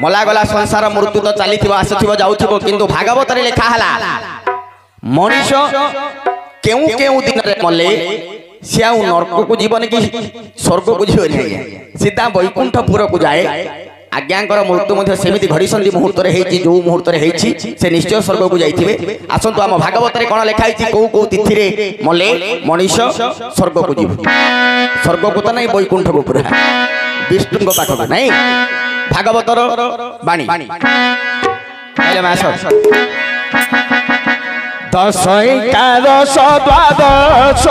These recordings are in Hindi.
मलागला संसार मृत्यु तो चली आसुव जाऊ किंतु भागवत लिखा है मनीष केउ केउ दिन मले सी आ नरक को जीवन कि स्वर्ग को जीवन सीधा वैकुंठपुर को जाए आज्ञाकर मृत्यु सेमती घड़ी संधि मुहूर्त जो मुहूर्त से निश्चय स्वर्ग को जाइए आसतु आम भागवत कौन लिखाई कौ कौ तिथि मले मनीष स्वर्ग को जीव स्वर्ग को तो नहीं वैकुंठ को पूरा विष्णु पाखक नहीं भागवतर बाणी दश एकादश द्वादश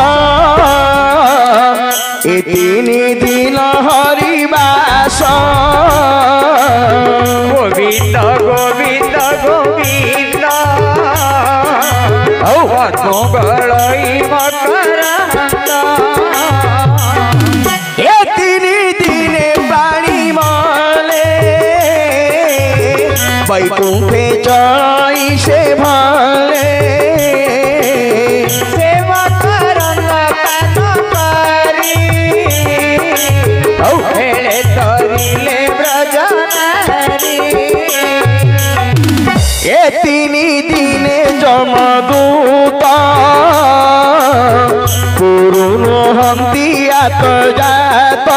ए तीन दिन हरिवास गोविंद गोविंद गोविंद मंगल मकरांत ए तीन दिन पानी मले वैकुंठे चढ़ाई से भले ए तीन दिन जमदूत पुरुष हंती आत जात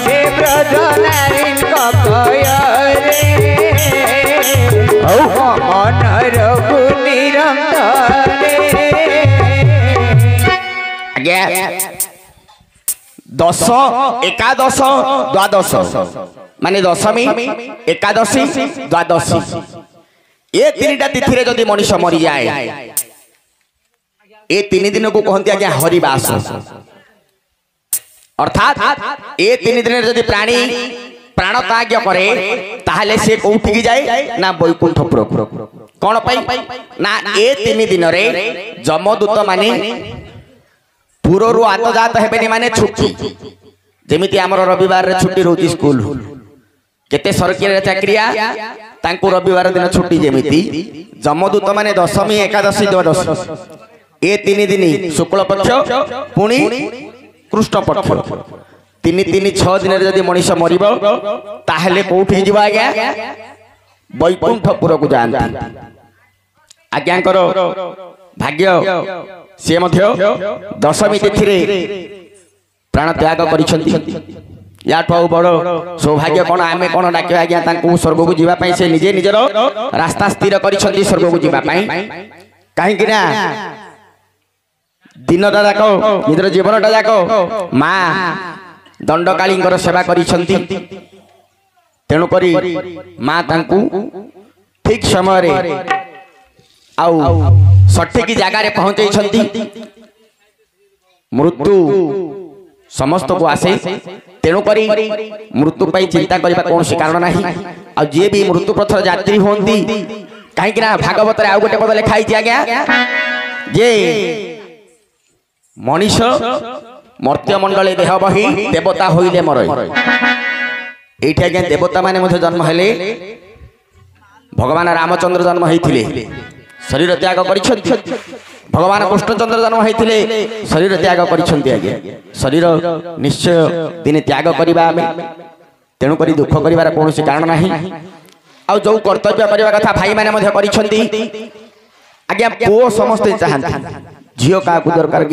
से ब्रज नारी मन रघु निरंतर दश एकादश द्वादश माने दशमी एकादशी द्वादशी ये तीन तिथि जदि मनीष मरी जाए ये तीन दिन को कहते आज्ञा हरिवास अर्थात ये तीन दिन जदि प्राणी प्राण त्याग करे ताहले से कोठी जाए ना वैकुंठपुर कौन पाई ना ये तीन दिन रे जमदूत माने पूर्व आतजात हेबेनी माने छुट्टी जेमिति आमर रविवार रे छुट्टी रोची स्कूल केते सरकारी चाकरिया तांको रविवार दिन छुट्टी जेमिति जमदूत माने दशमी एकादशी द्वादशी ए तीन दिन शुक्ल पक्ष पुणी कृष्ण पक्ष तीन तीन 6 दिन जदि मनीष मरिबो ताहले कोठी जिबा आज्ञा वैकुंठपुर को जान आज्ञा करो भाग्य सी दशमी तिथि प्राण त्याग कर बड़ सौभाग्य कौन आम कौन डाक आज्ञा स्वर्ग को जीवाई से निजे निजर रास्ता स्थिर कर स्वर्ग को जीवाई कहीं दिन जाक निजर जीवन जाक माँ दंडकाली सेवा कर तेणुक माँ ठीक समय आउ सठिक जगार पहुंचे मृत्यु समस्त को आसे तेणुक मृत्यु पर चिंता करने कौन कारण ना आ जी भी मृत्यु पथर यात्री होती कहीं भागवत आउ गोटे पद लिखाई आज्ञा जे मनीष मर्त्यमंडले देह बही देवता होइले मर ये आज्ञा देवता माने जन्म हेले भगवान रामचंद्र जन्म होते शरीर त्याग कर भगवान कृष्णचंद्र जन्म होते शरीर त्याग कर शरीर निश्चय दिन त्याग करवा तेणुक दुख कर कौन कारण ना आ जो कर्तव्य करने कथा भाई मैंने आज्ञा पुओ समस्ते चाहती झील क्या दरकार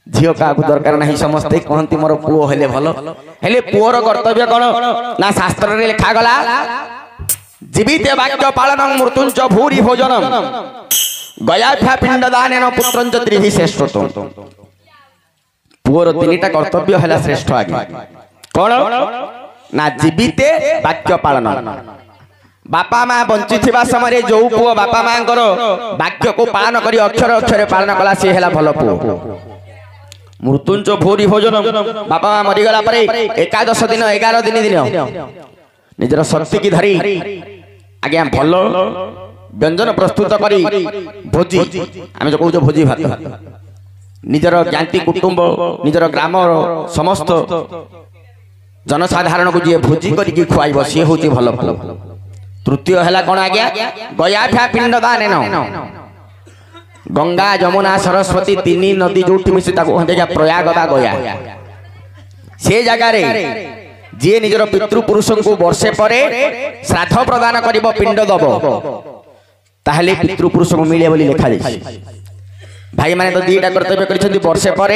झील क्या दरकार ना समस्ते कहती मोर पुओ हेले भल हेले पुओर कर्तव्य कौन ना शास्त्र रे लिखा गला जीवित वाक्य पालन मृत्युंच भूरि भोजनम गयाभ्या पिंडदान पुत्रंच त्रिभि श्रेष्ठ पुओर तीनटा कर्तव्य है श्रेष्ठ आगे कौन ना जीवित वाक्य पालन बापा माँ बंची समय जो पुओ बापा माँ वाक्य को पालन कर अक्षर अक्षर पालन कला सी है भल पुओ मृत्युंच भूरि भोजनम बापा माँ मरीगला एकादश दिन 11 दिन निजर शक्ति की धरी आज्ञा भल व्यंजन प्रस्तुत करी भोजी आम जो कह भोजी भात निजर ज्ञाति कुटुंब निजर ग्राम समस्त जनसाधारण को जी भोजी करके खुआब सी हूँ भल फल तृतीय है कौन आज्ञा गयाभ्या पिंडदान गंगा जमुना सरस्वती तीन नदी जो मिसी प्रयाग बा गया से जगार जी निजर पितृपुरुष को वर्षे पर श्राद्ध प्रदान कर पिंड दब ताहले पितृपुरुष को मिले बोली लिखा भाई माने तो दीटा कर्तव्य कर वर्षे पर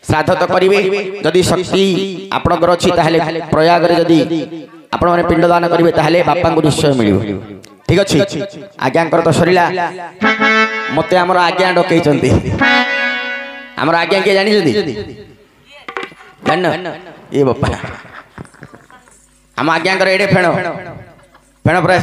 श्राद्ध तो करेंगे जदि शक्ति आपणकर अच्छी प्रयाग जदि आपण मैंने पिंड दान करेंगे ताहले बापा को निश्चय मिल ठीक अच्छे आज्ञा तो सरला मत आम आज्ञा डकई आमर आज्ञा किए जानी जान ये बापा आम आज्ञा एडे फेण फेण पूरा